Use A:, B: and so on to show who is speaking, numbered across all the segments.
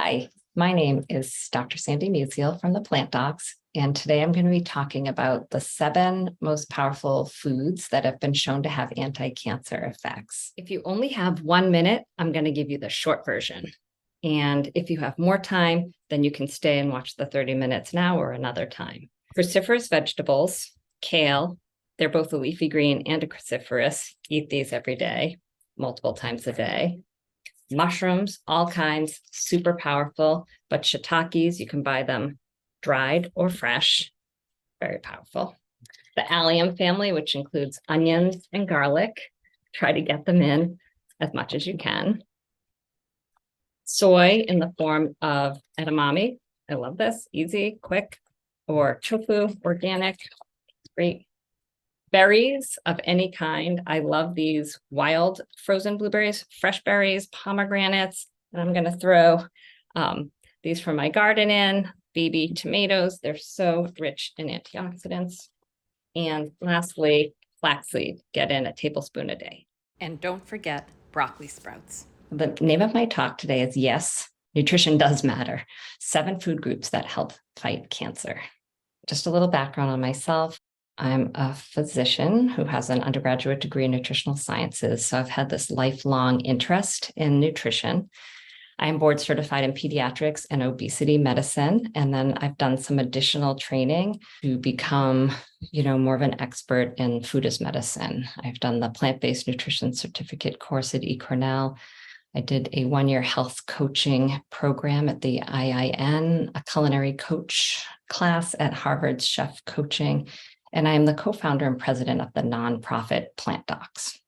A: Hi, my name is Dr. Sandy Musial from the Plant Docs, and today I'm going to be talking about the 7 most powerful foods that have been shown to have anti-cancer effects. If you only have 1 minute, I'm going to give you the short version. And if you have more time, then you can stay and watch the 30 minutes now or another time. Cruciferous vegetables, kale, they're both a leafy green and a cruciferous. Eat these every day, multiple times a day. Mushrooms, all kinds, super powerful, but shiitakes, you can buy them dried or fresh, very powerful. The allium family, which includes onions and garlic, try to get them in as much as you can. Soy in the form of edamame, I love this, easy, quick, or tofu, organic, great. Berries of any kind. I love these wild frozen blueberries, fresh berries, pomegranates. And I'm going to throw these from my garden in, baby tomatoes. They're so rich in antioxidants. And lastly, flaxseed, get in a tablespoon a day.
B: And don't forget broccoli sprouts.
A: The name of my talk today is Yes, Nutrition Does Matter, 7 food groups that help fight cancer. Just a little background on myself. I'm a physician who has an undergraduate degree in nutritional sciences, so I've had this lifelong interest in nutrition. I am board certified in pediatrics and obesity medicine, and then I've done some additional training to become, more of an expert in food as medicine. I've done the plant-based nutrition certificate course at eCornell. I did a 1-year health coaching program at the IIN, a culinary coach class at Harvard's Chef Coaching, and I am the co-founder and president of the nonprofit Plant Docs.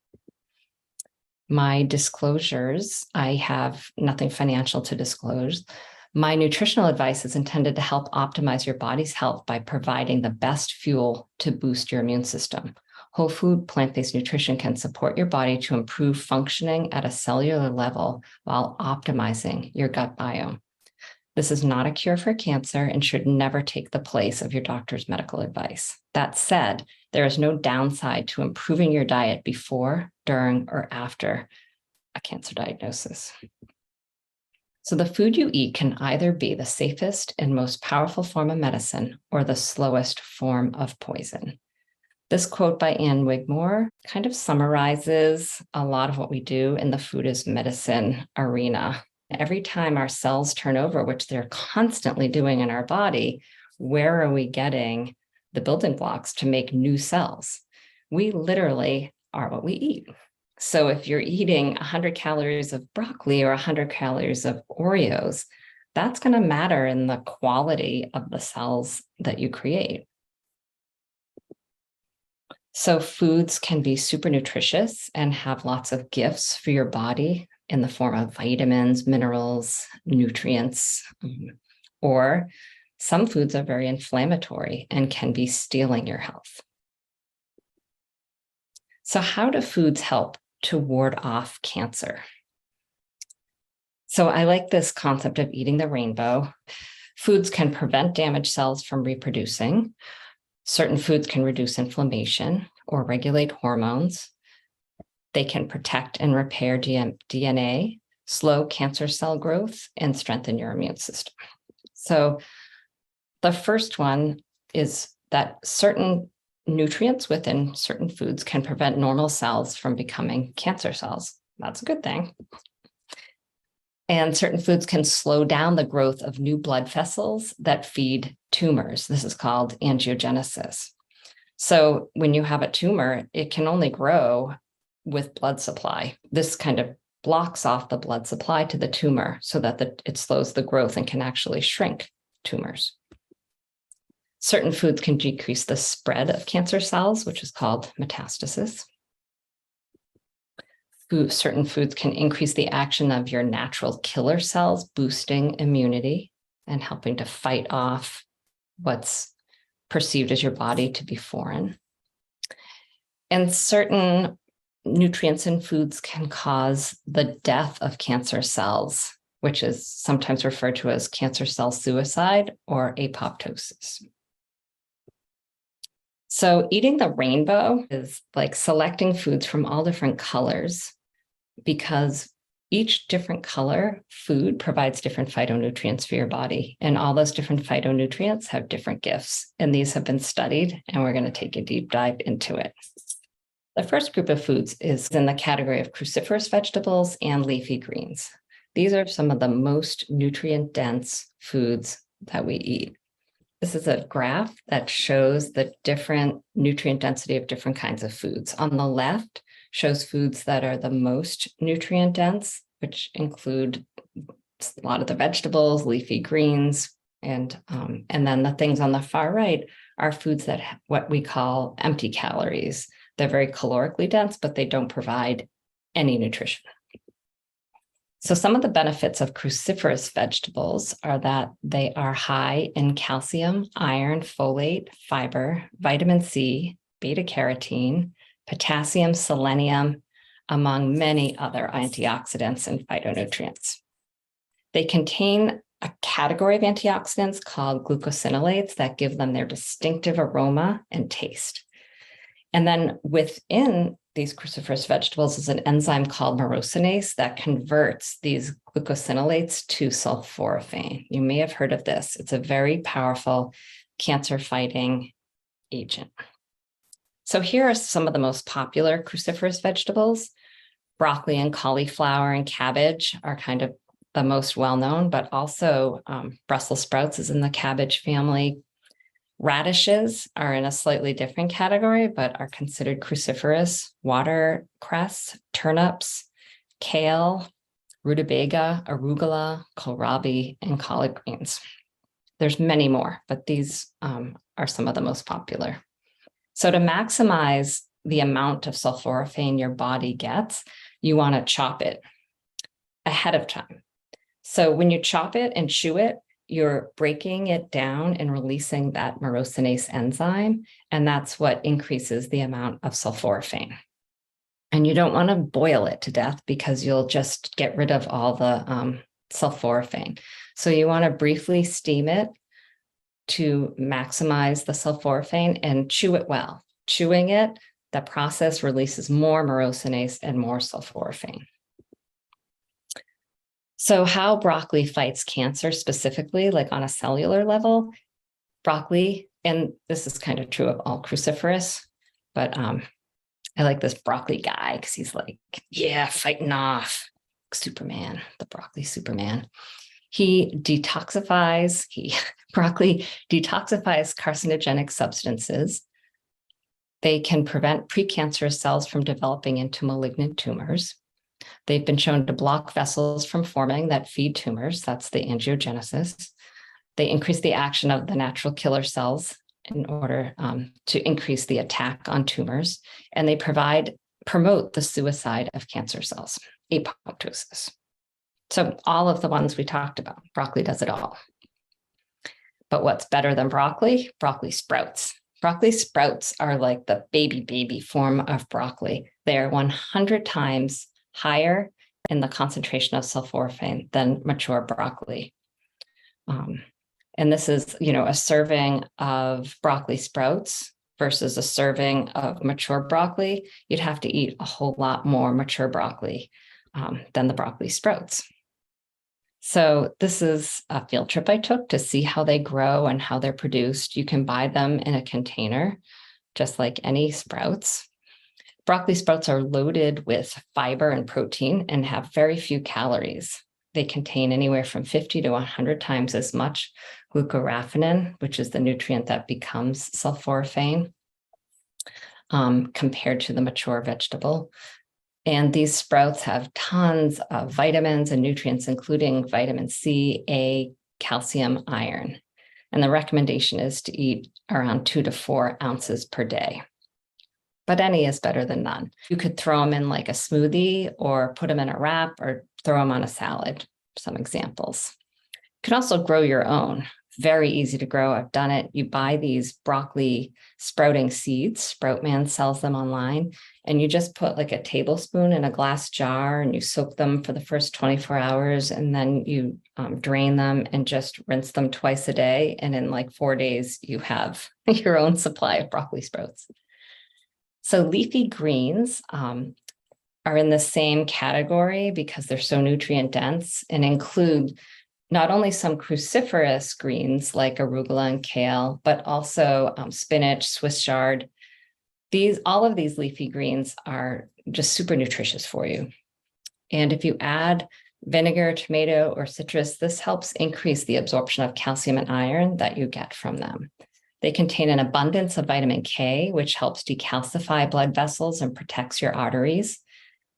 A: My disclosures, I have nothing financial to disclose. My nutritional advice is intended to help optimize your body's health by providing the best fuel to boost your immune system. Whole food, plant-based nutrition can support your body to improve functioning at a cellular level while optimizing your gut biome. This is not a cure for cancer and should never take the place of your doctor's medical advice. That said, there is no downside to improving your diet before, during, or after a cancer diagnosis. So the food you eat can either be the safest and most powerful form of medicine or the slowest form of poison. This quote by Anne Wigmore kind of summarizes a lot of what we do in the food as medicine arena. Every time our cells turn over, which they're constantly doing in our body, where are we getting the building blocks to make new cells? We literally are what we eat. So if you're eating 100 calories of broccoli or 100 calories of Oreos, that's going to matter in the quality of the cells that you create. So foods can be super nutritious and have lots of gifts for your body in the form of vitamins, minerals, nutrients, or some foods are very inflammatory and can be stealing your health. So how do foods help to ward off cancer? So I like this concept of eating the rainbow. Foods can prevent damaged cells from reproducing. Certain foods can reduce inflammation or regulate hormones. They can protect and repair DNA, slow cancer cell growth, and strengthen your immune system. So the first one is that certain nutrients within certain foods can prevent normal cells from becoming cancer cells. That's a good thing. And certain foods can slow down the growth of new blood vessels that feed tumors. This is called angiogenesis. So when you have a tumor, it can only grow with blood supply. This kind of blocks off the blood supply to the tumor so that it slows the growth and can actually shrink tumors. Certain foods can decrease the spread of cancer cells, which is called metastasis. Certain foods can increase the action of your natural killer cells, boosting immunity and helping to fight off what's perceived as your body to be foreign. And certain nutrients in foods can cause the death of cancer cells, which is sometimes referred to as cancer cell suicide or apoptosis. So eating the rainbow is like selecting foods from all different colors because each different color food provides different phytonutrients for your body. And all those different phytonutrients have different gifts. And these have been studied, and we're going to take a deep dive into it. The first group of foods is in the category of cruciferous vegetables and leafy greens. These are some of the most nutrient-dense foods that we eat. This is a graph that shows the different nutrient density of different kinds of foods. On the left shows foods that are the most nutrient dense, which include a lot of the vegetables, leafy greens, and then the things on the far right are foods that have what we call empty calories. They're very calorically dense, but they don't provide any nutrition. So some of the benefits of cruciferous vegetables are that they are high in calcium, iron, folate, fiber, vitamin C, beta carotene, potassium, selenium, among many other antioxidants and phytonutrients. They contain a category of antioxidants called glucosinolates that give them their distinctive aroma and taste. And then within these cruciferous vegetables is an enzyme called myrosinase that converts these glucosinolates to sulforaphane. You may have heard of this. It's a very powerful cancer-fighting agent. So here are some of the most popular cruciferous vegetables. Broccoli and cauliflower and cabbage are kind of the most well-known, but also Brussels sprouts is in the cabbage family. Radishes are in a slightly different category, but are considered cruciferous. Watercress, turnips, kale, rutabaga, arugula, kohlrabi, and collard greens. There's many more, but these are some of the most popular. So to maximize the amount of sulforaphane your body gets, you want to chop it ahead of time. So when you chop it and chew it, you're breaking it down and releasing that myrosinase enzyme, and that's what increases the amount of sulforaphane. And you don't want to boil it to death because you'll just get rid of all the sulforaphane. So you want to briefly steam it to maximize the sulforaphane and chew it well. Chewing it, the process releases more myrosinase and more sulforaphane. So how broccoli fights cancer specifically, like on a cellular level, broccoli, and this is kind of true of all cruciferous, but I like this broccoli guy because he's like, yeah, fighting off Superman, the broccoli Superman. Broccoli detoxifies carcinogenic substances. They can prevent precancerous cells from developing into malignant tumors. They've been shown to block vessels from forming that feed tumors. That's the angiogenesis. They increase the action of the natural killer cells in order to increase the attack on tumors. And they promote the suicide of cancer cells, apoptosis. So all of the ones we talked about, broccoli does it all. But what's better than broccoli? Broccoli sprouts. Broccoli sprouts are like the baby form of broccoli. They are 100 times higher in the concentration of sulforaphane than mature broccoli. And this is, a serving of broccoli sprouts versus a serving of mature broccoli. You'd have to eat a whole lot more mature broccoli than the broccoli sprouts. So this is a field trip I took to see how they grow and how they're produced. You can buy them in a container, just like any sprouts. Broccoli sprouts are loaded with fiber and protein and have very few calories. They contain anywhere from 50 to 100 times as much glucoraphanin, which is the nutrient that becomes sulforaphane, compared to the mature vegetable. And these sprouts have tons of vitamins and nutrients, including vitamin C, A, calcium, iron. And the recommendation is to eat around 2 to 4 ounces per day. But any is better than none. You could throw them in like a smoothie or put them in a wrap or throw them on a salad, some examples. You can also grow your own. Very easy to grow. I've done it. You buy these broccoli sprouting seeds. Sproutman sells them online. And you just put like a tablespoon in a glass jar and you soak them for the first 24 hours. And then you drain them and just rinse them twice a day. And in like 4 days, you have your own supply of broccoli sprouts. So leafy greens are in the same category because they're so nutrient dense and include not only some cruciferous greens like arugula and kale, but also spinach, Swiss chard. All of these leafy greens are just super nutritious for you. And if you add vinegar, tomato, or citrus, this helps increase the absorption of calcium and iron that you get from them. They contain an abundance of vitamin K, which helps decalcify blood vessels and protects your arteries.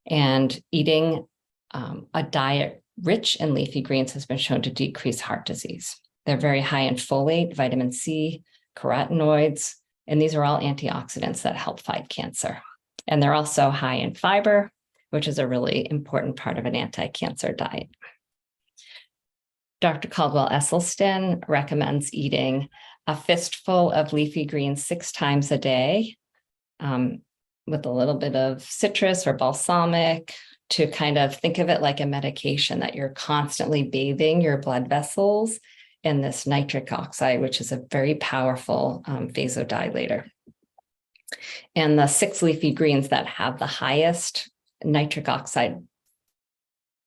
A: And eating a diet rich in leafy greens has been shown to decrease heart disease. They're very high in folate, vitamin C, carotenoids, and these are all antioxidants that help fight cancer. And they're also high in fiber, which is a really important part of an anti-cancer diet. Dr. Caldwell Esselstyn recommends eating a fistful of leafy greens 6 times a day with a little bit of citrus or balsamic, to kind of think of it like a medication that you're constantly bathing your blood vessels in this nitric oxide, which is a very powerful vasodilator. And the 6 leafy greens that have the highest nitric oxide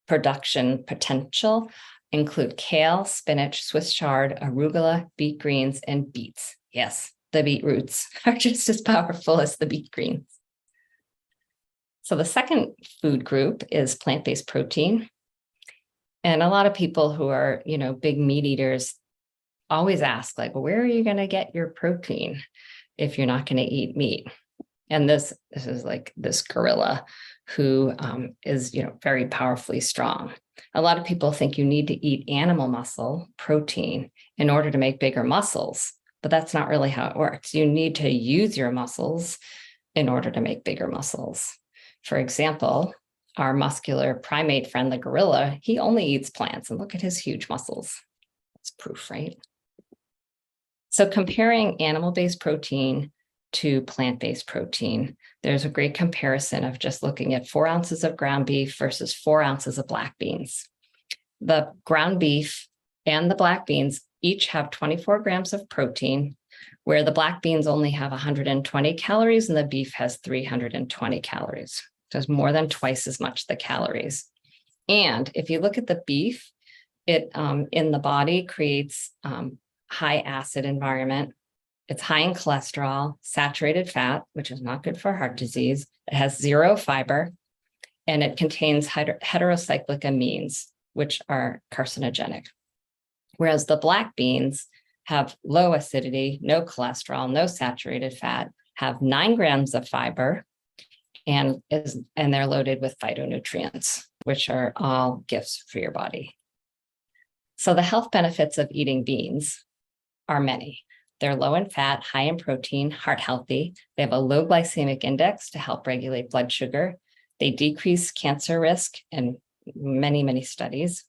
A: production potential include kale, spinach, Swiss chard, arugula, beet greens, and beets. Yes, the beetroots are just as powerful as the beet greens. So the second food group is plant-based protein. And a lot of people who are, big meat eaters always ask, like, well, where are you going to get your protein if you're not going to eat meat? And this is like this gorilla who is, very powerfully strong. A lot of people think you need to eat animal muscle protein in order to make bigger muscles, but that's not really how it works. You need to use your muscles in order to make bigger muscles. For example, our muscular primate friend, the gorilla, he only eats plants, and look at his huge muscles. That's proof, right? So comparing animal-based protein to plant-based protein, there's a great comparison of just looking at 4 ounces of ground beef versus 4 ounces of black beans. The ground beef and the black beans each have 24 grams of protein, where the black beans only have 120 calories and the beef has 320 calories. So it's more than twice as much the calories. And if you look at the beef, it in the body creates high acid environment. It's high in cholesterol, saturated fat, which is not good for heart disease. It has 0 fiber, and it contains heterocyclic amines, which are carcinogenic. Whereas the black beans have low acidity, no cholesterol, no saturated fat, have 9 grams of fiber, and they're loaded with phytonutrients, which are all gifts for your body. So the health benefits of eating beans are many. They're low in fat, high in protein, heart healthy. They have a low glycemic index to help regulate blood sugar. They decrease cancer risk in many, many studies.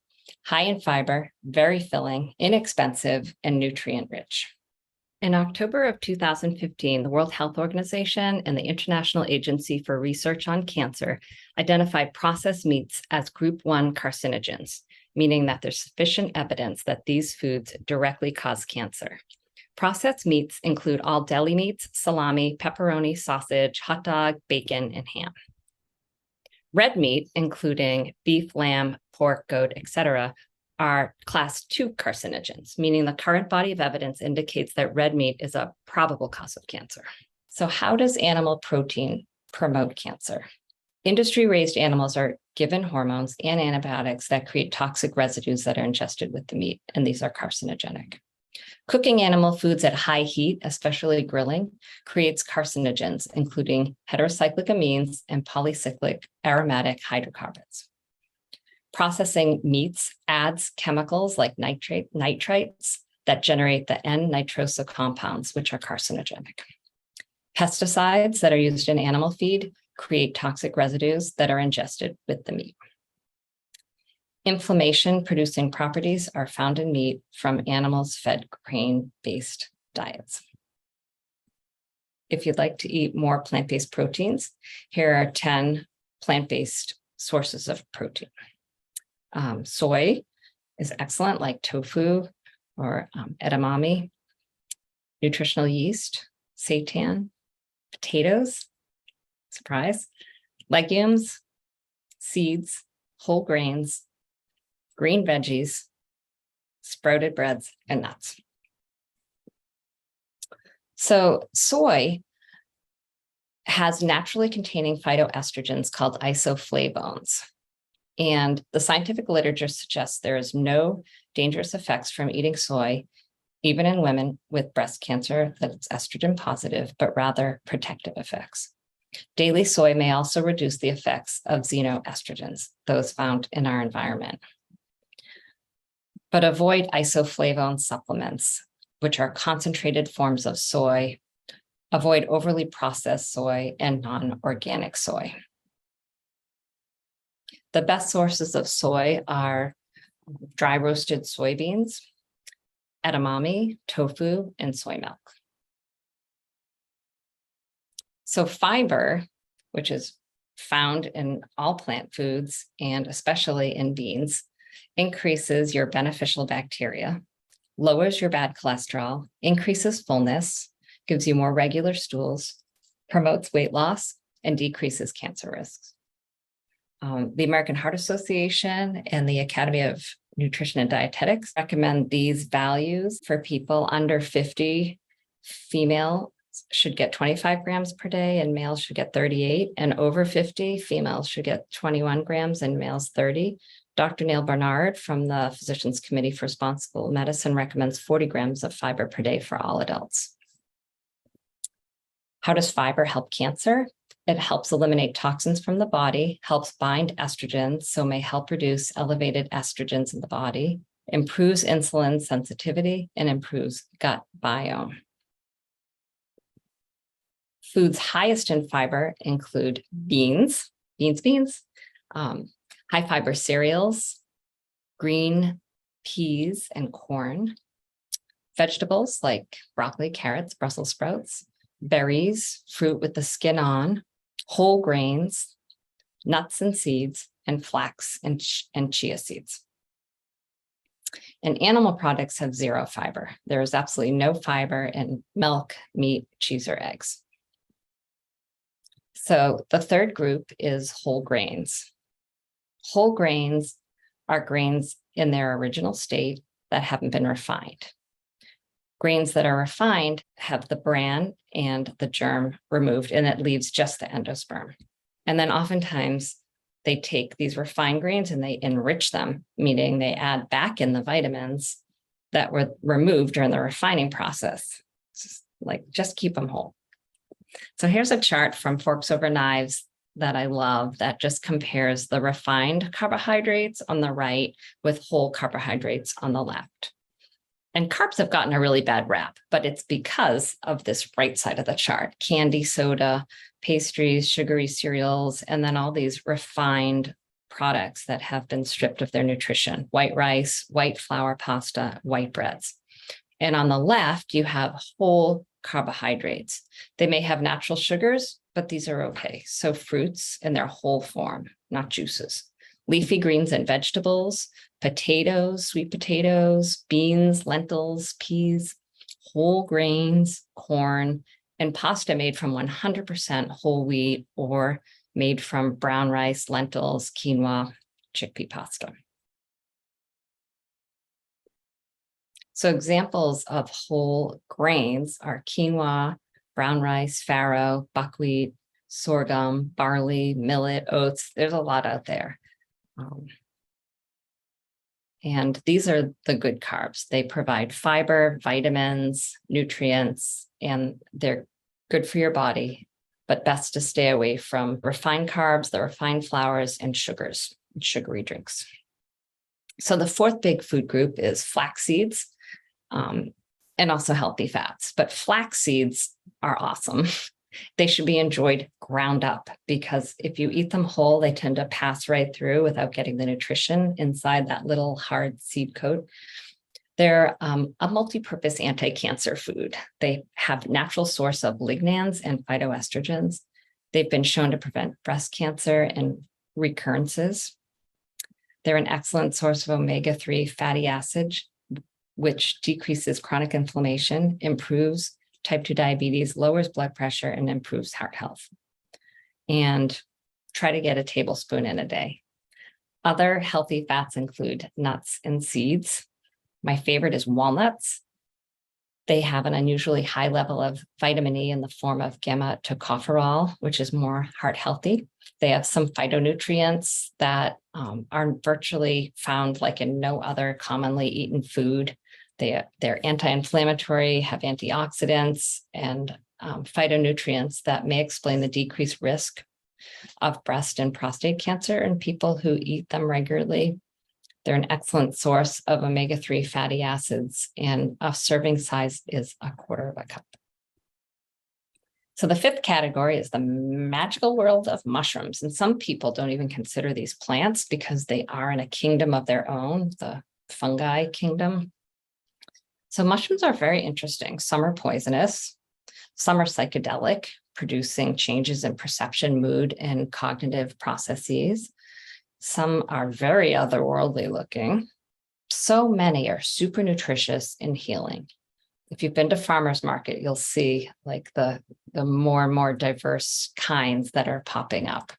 A: High in fiber, very filling, inexpensive, and nutrient rich. In October of 2015, the World Health Organization and the International Agency for Research on Cancer identified processed meats as group 1 carcinogens, meaning that there's sufficient evidence that these foods directly cause cancer. Processed meats include all deli meats, salami, pepperoni, sausage, hot dog, bacon, and ham. Red meat, including beef, lamb, pork, goat, etc., are class 2 carcinogens, meaning the current body of evidence indicates that red meat is a probable cause of cancer. So how does animal protein promote cancer? Industry-raised animals are given hormones and antibiotics that create toxic residues that are ingested with the meat, and these are carcinogenic. Cooking animal foods at high heat, especially grilling, creates carcinogens, including heterocyclic amines and polycyclic aromatic hydrocarbons. Processing meats adds chemicals like nitrates that generate the N-nitroso compounds, which are carcinogenic. Pesticides that are used in animal feed create toxic residues that are ingested with the meat. Inflammation-producing properties are found in meat from animals fed grain-based diets. If you'd like to eat more plant-based proteins, here are 10 plant-based sources of protein. Soy is excellent, like tofu or edamame. Nutritional yeast, seitan, potatoes, surprise, legumes, seeds, whole grains, green veggies, sprouted breads, and nuts. So soy has naturally containing phytoestrogens called isoflavones. And the scientific literature suggests there is no dangerous effects from eating soy, even in women with breast cancer that's estrogen positive, but rather protective effects. Daily soy may also reduce the effects of xenoestrogens, those found in our environment. But avoid isoflavone supplements, which are concentrated forms of soy. Avoid overly processed soy and non-organic soy. The best sources of soy are dry roasted soybeans, edamame, tofu, and soy milk. So fiber, which is found in all plant foods and especially in beans, increases your beneficial bacteria, lowers your bad cholesterol, increases fullness, gives you more regular stools, promotes weight loss, and decreases cancer risks. The American Heart Association and the Academy of Nutrition and Dietetics recommend these values for people under 50. Female should get 25 grams per day and males should get 38, and over 50, females should get 21 grams and males 30. Dr. Neil Barnard from the Physicians Committee for Responsible Medicine recommends 40 grams of fiber per day for all adults. How does fiber help cancer? It helps eliminate toxins from the body, helps bind estrogens, so may help reduce elevated estrogens in the body, improves insulin sensitivity, and improves gut biome. Foods highest in fiber include beans, high fiber cereals, green peas and corn, vegetables like broccoli, carrots, Brussels sprouts, berries, fruit with the skin on, whole grains, nuts and seeds, and flax and chia seeds. And animal products have zero fiber. There is absolutely no fiber in milk, meat, cheese, or eggs. So the third group is whole grains. Whole grains are grains in their original state that haven't been refined. Grains that are refined have the bran and the germ removed, and it leaves just the endosperm. And then oftentimes they take these refined grains and they enrich them, meaning they add back in the vitamins that were removed during the refining process. Just keep them whole. So here's a chart from Forks Over Knives that I love that just compares the refined carbohydrates on the right with whole carbohydrates on the left. And carbs have gotten a really bad rap, but it's because of this right side of the chart: candy, soda, pastries, sugary cereals, and then all these refined products that have been stripped of their nutrition: white rice, white flour pasta, white breads. And on the left, you have whole carbohydrates. They may have natural sugars, but these are okay. So fruits in their whole form, not juices. Leafy greens and vegetables, potatoes, sweet potatoes, beans, lentils, peas, whole grains, corn, and pasta made from 100% whole wheat or made from brown rice, lentils, quinoa, chickpea pasta. So examples of whole grains are quinoa, brown rice, farro, buckwheat, sorghum, barley, millet, oats. There's a lot out there. And these are the good carbs. They provide fiber, vitamins, nutrients, and they're good for your body, but best to stay away from refined carbs, the refined flours, and sugars, and sugary drinks. So the fourth big food group is flax seeds, and also healthy fats. But flax seeds are awesome. They should be enjoyed ground up, because if you eat them whole, they tend to pass right through without getting the nutrition inside that little hard seed coat. They're a multi-purpose anti-cancer food. They have natural source of lignans and phytoestrogens. They've been shown to prevent breast cancer and recurrences. They're an excellent source of omega-3 fatty acid, which decreases chronic inflammation, improves type 2 diabetes, lowers blood pressure, and improves heart health. And Try to get a tablespoon in a day. Other healthy fats include nuts and seeds. My favorite is walnuts. They have an unusually high level of vitamin E in the form of gamma tocopherol, which is more heart healthy. They have some phytonutrients that are virtually found like in no other commonly eaten food. They're anti-inflammatory, have antioxidants, and phytonutrients that may explain the decreased risk of breast and prostate cancer in people who eat them regularly. They're an excellent source of omega-3 fatty acids, and a serving size is 1/4 cup. So the fifth category is the magical world of mushrooms. And some people don't even consider these plants because they are in a kingdom of their own, the fungi kingdom. So mushrooms are very interesting. Some are poisonous, some are psychedelic, producing changes in perception, mood, and cognitive processes. Some are very otherworldly looking. So many are super nutritious and healing. If you've been to farmers market, you'll see like the more and more diverse kinds that are popping up.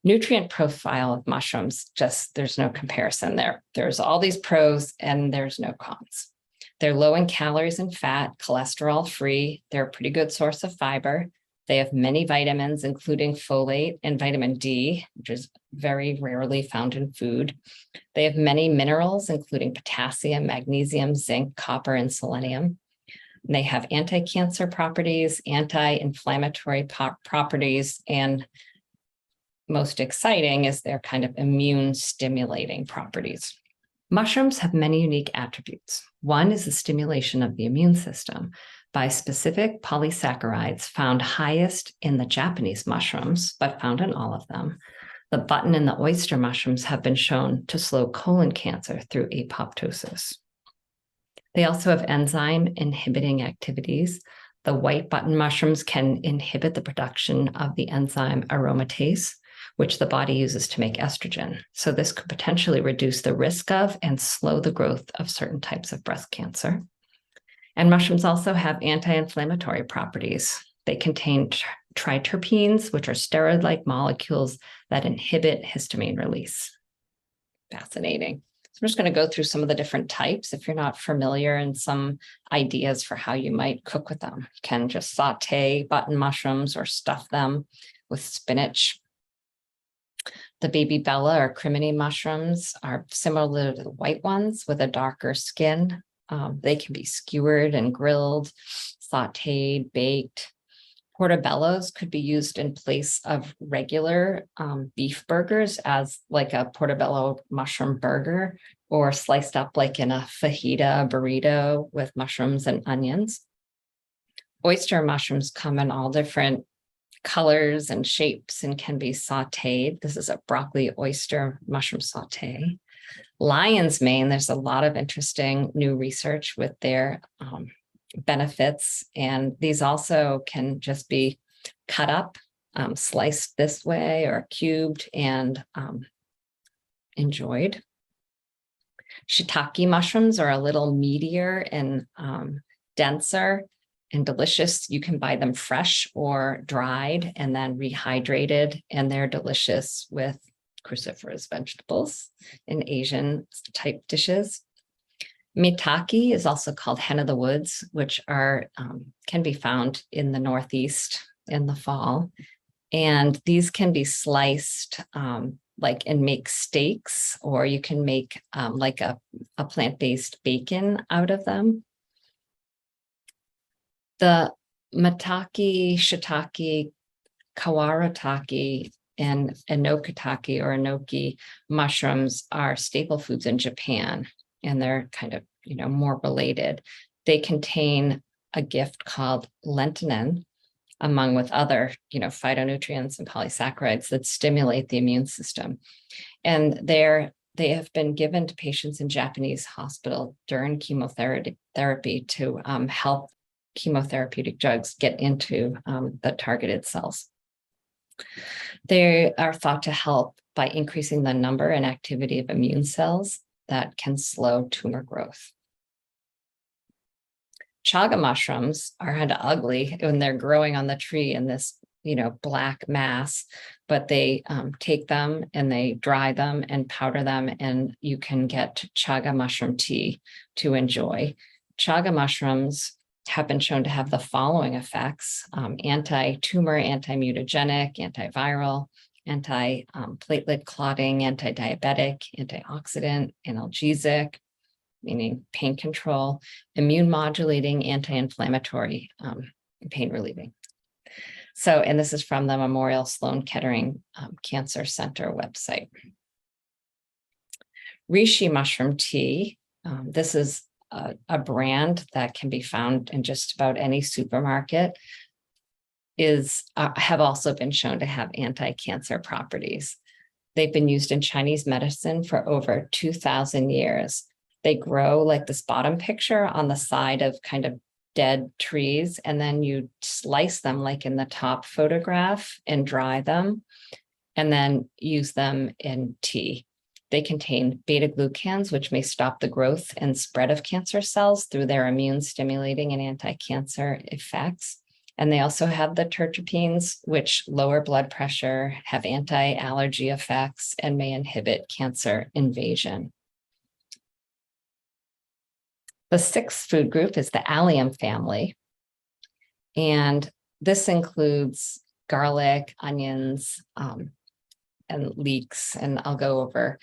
A: Nutrient profile of mushrooms, just there's no comparison there. There's all these pros and there's no cons. They're low in calories and fat, cholesterol free. They're a pretty good source of fiber. They have many vitamins, including folate and vitamin D, which is very rarely found in food. They have many minerals, including potassium, magnesium, zinc, copper, and selenium. And they have anti-cancer properties, anti-inflammatory properties, and most exciting is their kind of immune stimulating properties. Mushrooms have many unique attributes. One is the stimulation of the immune system by specific polysaccharides found highest in the Japanese mushrooms, but found in all of them. The button and the oyster mushrooms have been shown to slow colon cancer through apoptosis. They also have enzyme inhibiting activities. The white button mushrooms can inhibit the production of the enzyme aromatase, which the body uses to make estrogen. So this could potentially reduce the risk of and slow the growth of certain types of breast cancer. And mushrooms also have anti-inflammatory properties. They contain triterpenes, which are steroid-like molecules that inhibit histamine release. Fascinating. So I'm just going to go through some of the different types if you're not familiar, and some ideas for how you might cook with them. You can just saute button mushrooms or stuff them with spinach. The baby bella or crimini mushrooms are similar to the white ones with a darker skin. They can be skewered and grilled, sauteed, baked. Portobellos could be used in place of regular beef burgers as like a portobello mushroom burger, or sliced up like in a fajita burrito with mushrooms and onions. Oyster mushrooms come in all different colors and shapes and can be sauteed. This is a broccoli oyster mushroom saute. Lion's mane, there's a lot of interesting new research with their benefits, and these also can just be cut up, sliced this way or cubed and enjoyed. Shiitake mushrooms are a little meatier and denser and delicious. You can buy them fresh or dried and then rehydrated, and they're delicious with cruciferous vegetables in Asian type dishes. Maitake is also called hen of the woods, which are can be found in the Northeast in the fall. And these can be sliced like and make steaks, or you can make like a plant-based bacon out of them. The maitake, shiitake, kawaratake, and enokitake or enoki mushrooms are staple foods in Japan, and they're kind of, more related. They contain a gift called lentinin, among with other, phytonutrients and polysaccharides that stimulate the immune system. And they have been given to patients in Japanese hospital during chemotherapy to help chemotherapeutic drugs get into the targeted cells. They are thought to help by increasing the number and activity of immune cells that can slow tumor growth. Chaga mushrooms are kind of ugly when they're growing on the tree in this black mass, but they take them and they dry them and powder them, and you can get chaga mushroom tea to enjoy. Chaga mushrooms have been shown to have the following effects: anti-tumor, anti-mutagenic, antiviral, anti-platelet clotting, anti-diabetic, antioxidant, analgesic, meaning pain control, immune modulating, anti-inflammatory, pain relieving. So, and this is from the Memorial Sloan Kettering Cancer Center website. Reishi mushroom tea. This is a brand that can be found in just about any supermarket, have also been shown to have anti-cancer properties. They've been used in Chinese medicine for over 2,000 years. They grow like this bottom picture on the side of kind of dead trees, and then you slice them like in the top photograph and dry them, and then use them in tea. They contain beta-glucans, which may stop the growth and spread of cancer cells through their immune stimulating and anti-cancer effects. And they also have the terpenes, which lower blood pressure, have anti-allergy effects, and may inhibit cancer invasion. The sixth food group is the allium family. And this includes garlic, onions, and leeks, and I'll go over.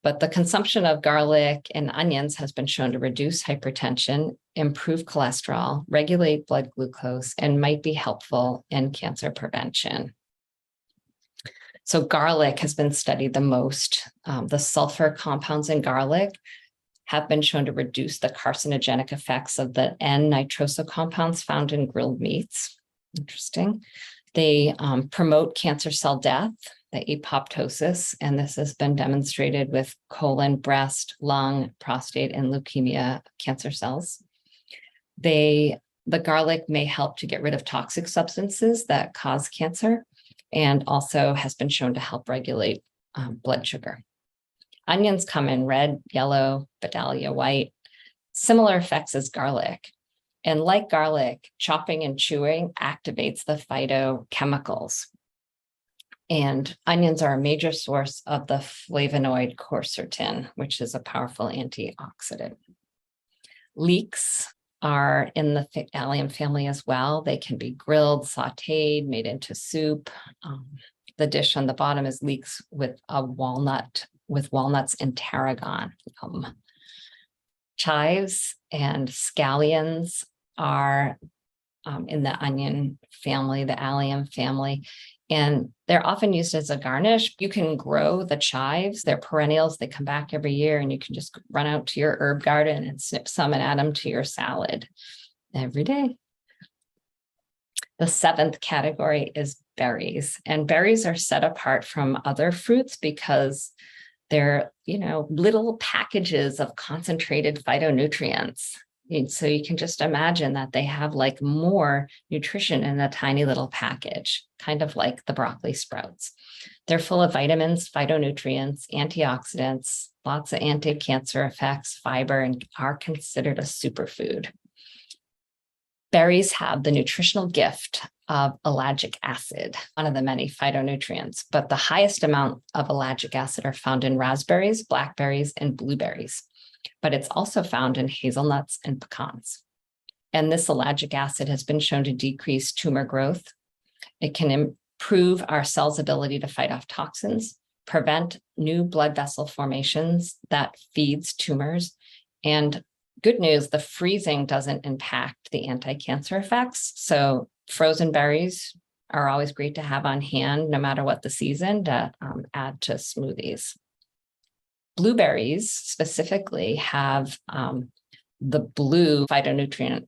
A: But the consumption of garlic and onions has been shown to reduce hypertension, improve cholesterol, regulate blood glucose, and might be helpful in cancer prevention. So garlic has been studied the most. The sulfur compounds in garlic have been shown to reduce the carcinogenic effects of the N-nitroso compounds found in grilled meats. Interesting. They promote cancer cell death, the apoptosis, and this has been demonstrated with colon, breast, lung, prostate, and leukemia cancer cells. The garlic may help to get rid of toxic substances that cause cancer, and also has been shown to help regulate blood sugar. Onions come in red, yellow, Vidalia white, similar effects as garlic. And like garlic, chopping and chewing activates the phytochemicals. And onions are a major source of the flavonoid quercetin, which is a powerful antioxidant. Leeks are in the allium family as well. They can be grilled, sauteed, made into soup. The dish on the bottom is leeks with walnuts and tarragon. Chives and scallions are in the onion family, the allium family, and they're often used as a garnish. You can grow the chives. They're perennials. They come back every year, and you can just run out to your herb garden and snip some and add them to your salad every day. The seventh category is berries, and berries are set apart from other fruits because they're, little packages of concentrated phytonutrients. And so you can just imagine that they have like more nutrition in a tiny little package, kind of like the broccoli sprouts. They're full of vitamins, phytonutrients, antioxidants, lots of anti-cancer effects, fiber, and are considered a superfood. Berries have the nutritional gift of ellagic acid, one of the many phytonutrients, but the highest amount of ellagic acid are found in raspberries, blackberries, and blueberries. But it's also found in hazelnuts and pecans. And this ellagic acid has been shown to decrease tumor growth. It can improve our cells' ability to fight off toxins, prevent new blood vessel formations that feeds tumors, and good news, the freezing doesn't impact the anti-cancer effects. So frozen berries are always great to have on hand, no matter what the season, to add to smoothies. Blueberries specifically have the blue phytonutrient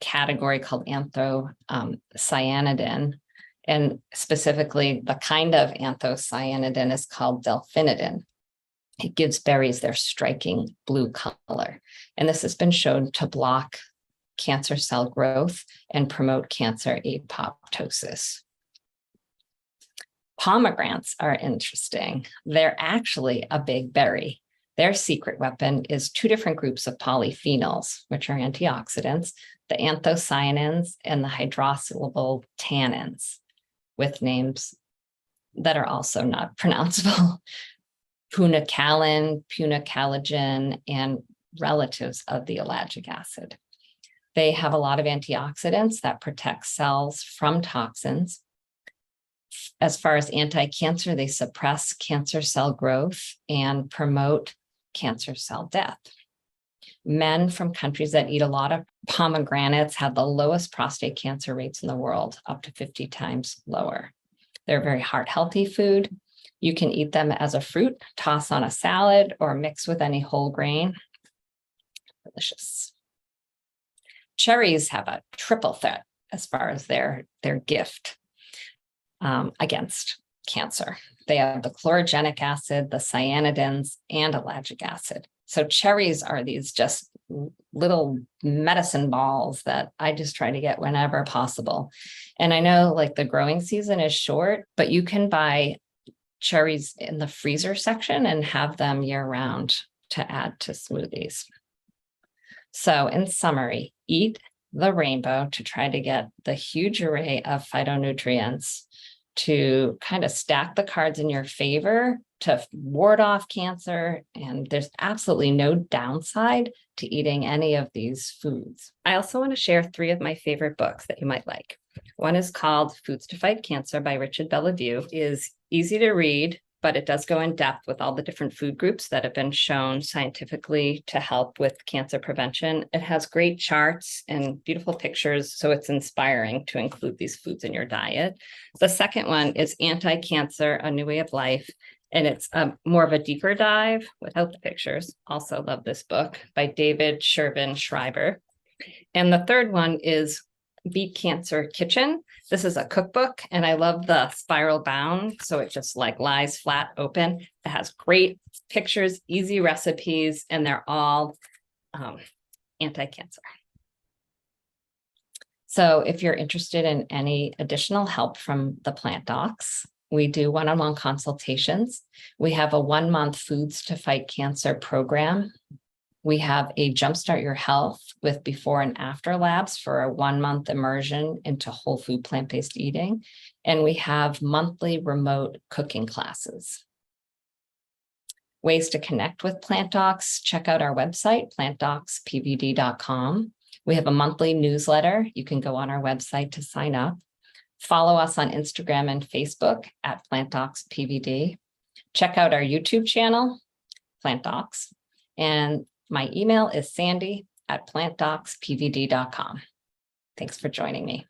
A: category called anthocyanidin. And specifically, the kind of anthocyanidin is called delphinidin. It gives berries their striking blue color. And this has been shown to block cancer cell growth and promote cancer apoptosis. Pomegranates are interesting. They're actually a big berry. Their secret weapon is two different groups of polyphenols, which are antioxidants, the anthocyanins and the hydrosoluble tannins. with names that are also not pronounceable. Punicalin, punicalogen, and relatives of the ellagic acid. They have a lot of antioxidants that protect cells from toxins. As far as anti-cancer, they suppress cancer cell growth and promote cancer cell death. Men from countries that eat a lot of pomegranates have the lowest prostate cancer rates in the world, up to 50 times lower. They're a very heart-healthy food. You can eat them as a fruit, toss on a salad, or mix with any whole grain. Delicious. Cherries have a triple threat as far as their gift against cancer. They have the chlorogenic acid, the cyanidins, and ellagic acid. So cherries are these just little medicine balls that I just try to get whenever possible. And I know like the growing season is short, but you can buy cherries in the freezer section and have them year round to add to smoothies. So in summary, eat the rainbow to try to get the huge array of phytonutrients to kind of stack the cards in your favor to ward off cancer. And there's absolutely no downside to eating any of these foods. I also want to share 3 of my favorite books that you might like. One is called Foods to Fight Cancer by Richard Bellevue. It is easy to read, but it does go in depth with all the different food groups that have been shown scientifically to help with cancer prevention. It has great charts and beautiful pictures, so it's inspiring to include these foods in your diet. The second one is Anti-Cancer, A New Way of Life, and it's more of a deeper dive without the pictures. Also love this book by David Shervin Schreiber. And the third one is Beat Cancer Kitchen. This is a cookbook, and I love the spiral bound, so it just like lies flat open. It has great pictures, easy recipes, and they're all anti-cancer. So if you're interested in any additional help from the plant docs, we do one-on-one consultations. We have a 1-month Foods to Fight Cancer program. We have a Jumpstart Your Health with before and after labs for a 1-month immersion into whole food plant-based eating. And we have monthly remote cooking classes. Ways to connect with Plant Docs, check out our website, plantdocspvd.com. We have a monthly newsletter. You can go on our website to sign up. Follow us on Instagram and Facebook at Plant Docs PVD. Check out our YouTube channel, Plant Docs. And my email is sandy@plantdocspvd.com. Thanks for joining me.